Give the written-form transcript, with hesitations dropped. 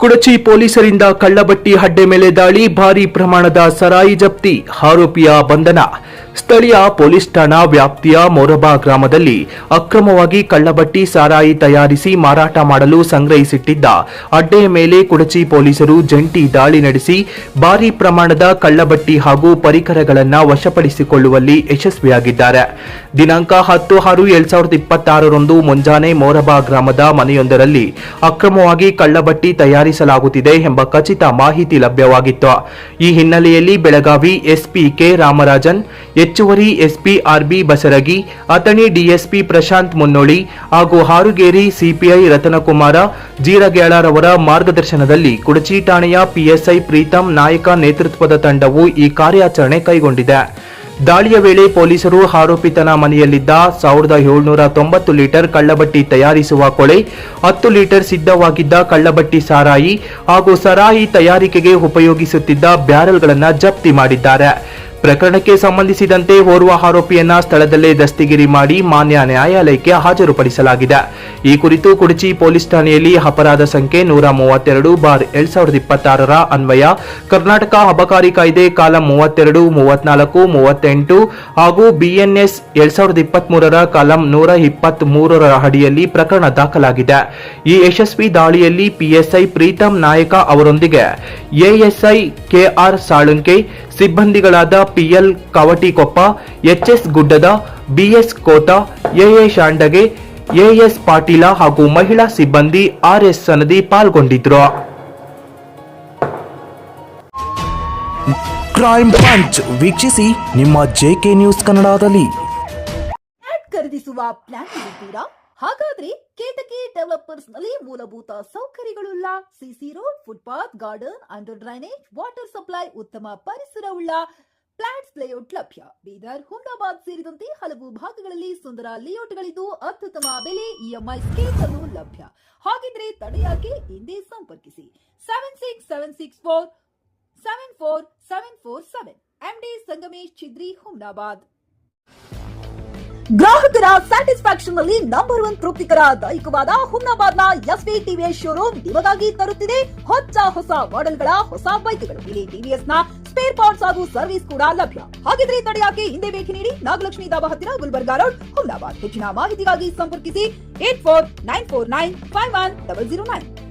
ಕುಡಚಿ ಪೊಲೀಸರಿಂದ ಕಳ್ಳಬಟ್ಟಿ ಅಡ್ಡೆ ಮೇಲೆ ದಾಳಿ, ಭಾರೀ ಪ್ರಮಾಣದ ಸರಾಯಿ ಜಪ್ತಿ, ಆರೋಪಿಯ ಬಂಧನ. ಸ್ಥಳೀಯ ಪೊಲೀಸ್ ಠಾಣಾ ವ್ಯಾಪ್ತಿಯ ಮೊರಬಾ ಗ್ರಾಮದಲ್ಲಿ ಅಕ್ರಮವಾಗಿ ಕಳ್ಳಬಟ್ಟಿ ಸಾರಾಯಿ ತಯಾರಿಸಿ ಮಾರಾಟ ಮಾಡಲು ಸಂಗ್ರಹಿಸಿಟ್ಟಿದ್ದ ಅಡ್ಡೆಯ ಮೇಲೆ ಕುಡಚಿ ಪೊಲೀಸರು ಜಂಟಿ ದಾಳಿ ನಡೆಸಿ ಭಾರೀ ಪ್ರಮಾಣದ ಕಳ್ಳಬಟ್ಟಿ ಹಾಗೂ ಪರಿಕರಗಳನ್ನು ವಶಪಡಿಸಿಕೊಳ್ಳುವಲ್ಲಿ ಯಶಸ್ವಿಯಾಗಿದ್ದಾರೆ. ದಿನಾಂಕ 10/6/2026 ಮುಂಜಾನೆ ಮೊರಬಾ ಗ್ರಾಮದ ಮನೆಯೊಂದರಲ್ಲಿ ಅಕ್ರಮವಾಗಿ ಕಳ್ಳಬಟ್ಟಿ ತಯಾರಿಸಲಾಗುತ್ತಿದೆ ಎಂಬ ಖಚಿತ ಮಾಹಿತಿ ಲಭ್ಯವಾಗಿತ್ತು. ಈ ಹಿನ್ನೆಲೆಯಲ್ಲಿ ಬೆಳಗಾವಿ ಎಸ್ಪಿ ಕೆ ರಾಮರಾಜನ್, ಹೆಚ್ಚುವರಿ SP RB Basaragi, Athani DSP Prashant Munnoli ಹಾಗೂ ಹಾರುಗೇರಿ ಸಿಪಿಐ ರತನಕುಮಾರ ಜೀರಗೇಳರವರ ಮಾರ್ಗದರ್ಶನದಲ್ಲಿ ಕುಡಚಿ ಠಾಣೆಯ ಪಿಎಸ್ಐ ಪ್ರೀತಂ ನಾಯಕ ನೇತೃತ್ವದ ತಂಡವು ಈ ಕಾರ್ಯಾಚರಣೆ ಕೈಗೊಂಡಿದೆ. ದಾಳಿಯ ವೇಳೆ ಪೊಲೀಸರು ಆರೋಪಿತನ ಮನೆಯಲ್ಲಿದ್ದ 1790 ಲೀಟರ್ ಕಳ್ಳಬಟ್ಟಿ ತಯಾರಿಸುವ ಕೊಳೆ, 10 ಲೀಟರ್ ಸಿದ್ಧವಾಗಿದ್ದ ಕಳ್ಳಬಟ್ಟಿ ಸಾರಾಯಿ ಹಾಗೂ ಸರಾಯಿ ತಯಾರಿಕೆಗೆ ಉಪಯೋಗಿಸುತ್ತಿದ್ದ ಬ್ಯಾರೆಲ್ಗಳನ್ನು ಜಪ್ತಿ ಮಾಡಿದ್ದಾರೆ. ಪ್ರಕರಣಕ್ಕೆ ಸಂಬಂಧಿಸಿದಂತೆ ಓರ್ವ ಆರೋಪಿಯನ್ನ ಸ್ಥಳದಲ್ಲೇ ದಸ್ತಗಿರಿ ಮಾಡಿ ಮಾನ್ಯ ನ್ಯಾಯಾಲಯಕ್ಕೆ ಹಾಜರುಪಡಿಸಲಾಗಿದೆ. ಈ ಕುರಿತು ಕುಡಚಿ ಪೊಲೀಸ್ ಠಾಣೆಯಲ್ಲಿ ಅಪರಾಧ ಸಂಖ್ಯೆ 132/2026 ಅನ್ವಯ ಕರ್ನಾಟಕ ಅಬಕಾರಿ ಕಾಯ್ದೆ ಕಾಲಂ 32, 34, 38 ಹಾಗೂ ಬಿಎನ್ಎಸ್ 2023 ಕಾಲಂ 123 ಅಡಿಯಲ್ಲಿ ಪ್ರಕರಣ ದಾಖಲಾಗಿದೆ. ಈ ಯಶಸ್ವಿ ದಾಳಿಯಲ್ಲಿ ಪಿಎಸ್ಐ ಪ್ರೀತಂ ನಾಯಕ ಅವರೊಂದಿಗೆ ಎಎಸ್ಐ ಕೆಆರ್ ಸಾಳುಂಕೆ, ಸಿಬ್ಬಂದಿಗಳಾದ PL Kavatikoppa, HS Guddad, BS Kota, AA Shandage, AS Patil ಹಾಗೂ ಮಹಿಳಾ ಸಿಬ್ಬಂದಿ ಆರ್ಎಸ್ ಸನದಿ ಪಾಲ್ಗೊಂಡಿದ್ರು. ಕ್ರೈಮ್ ಪಂಚ್ ವೀಕ್ಷಿಸಿ ನಿಮ್ಮ ಜೆಕೆ ನ್ಯೂಸ್ ಕನ್ನಡದಲ್ಲಿ. ಖರೀದಿಸುವ ಪ್ಲಾನ್ ಇದ್ದೀರಾ? ಹಾಗಾದ್ರೆ ಕೇತಕಿ ಡೆವಲಪರ್ಸ್ ನಲ್ಲಿ ಮೂಲಭೂತ ಸೌಕರ್ಯಗಳುಳ್ಳ CC road, footpath, garden, under drainage, water supply, ಉತ್ತಮ ಪರಿಸರವುಳ್ಳ ಫ್ಲಾಟ್ಸ್ ಲೇಔಟ್ ಲಭ್ಯ. ಬೀದರ್, ಹುಮ್ನಾಬಾದ್ ಸೇರಿದಂತೆ ಹಲವು ಭಾಗಗಳಲ್ಲಿ ಸುಂದರ ಲೇಔಟ್ಗಳಿದ್ದು ಅತ್ಯುತ್ತಮ ಬೆಲೆ, ಇಎಂಐ ಸ್ಕೀಮ್ಸ್ ಅನ್ನು ಲಭ್ಯ. ಹಾಗಿದ್ರೆ ತಡೆಯಾಕೆ ಹಿಂದೆ ಸಂಪರ್ಕಿಸಿ 7676474747 ಎಂಡಿ ಸಂಗಮೇಶ್ ಚಿದ್ರಿ, ಹುಮ್ನಾಬಾದ್. ಗ್ರಾಹಕರ ಸ್ಯಾಟಿಸ್ಫ್ಯಾಕ್ಷನ್ ನಲ್ಲಿ ನಂಬರ್ 1 ತೃಪ್ತಿಕರ ದೈಹಿಕವಾದ ಹುಮ್ನಾಬಾದ್ನ ಎಸ್ವಿ ಟಿವಿಎಸ್ ಶೋರೂಮ್ ನಿಮಗಾಗಿ ತರುತ್ತಿದೆ ಹೊಸ ಮಾಡೆಲ್ಗಳ ಹೊಸ ಬೈಕ್ಗಳು. ಇಲ್ಲಿ ಟಿವಿಎಸ್ ನ ಸ್ಪೇರ್ ಪಾರ್ಟ್ಸ್ ಹಾಗೂ ಸರ್ವಿಸ್ ಕೂಡ ಲಭ್ಯ. ಹಾಗಿದ್ರೆ ತಡೆಯಾಕೆ ಹಿಂದೆ ಭೇಟಿ ನೀಡಿ ನಾಗಲಕ್ಷ್ಮಿ ದಾಬಾ ಹತ್ತಿರ, ಗುಲ್ಬರ್ಗಾ ರೋಡ್, ಹುಮ್ನಾಬಾದ್. ಹೆಚ್ಚಿನ ಮಾಹಿತಿಗಾಗಿ ಸಂಪರ್ಕಿಸಿ 8494951009.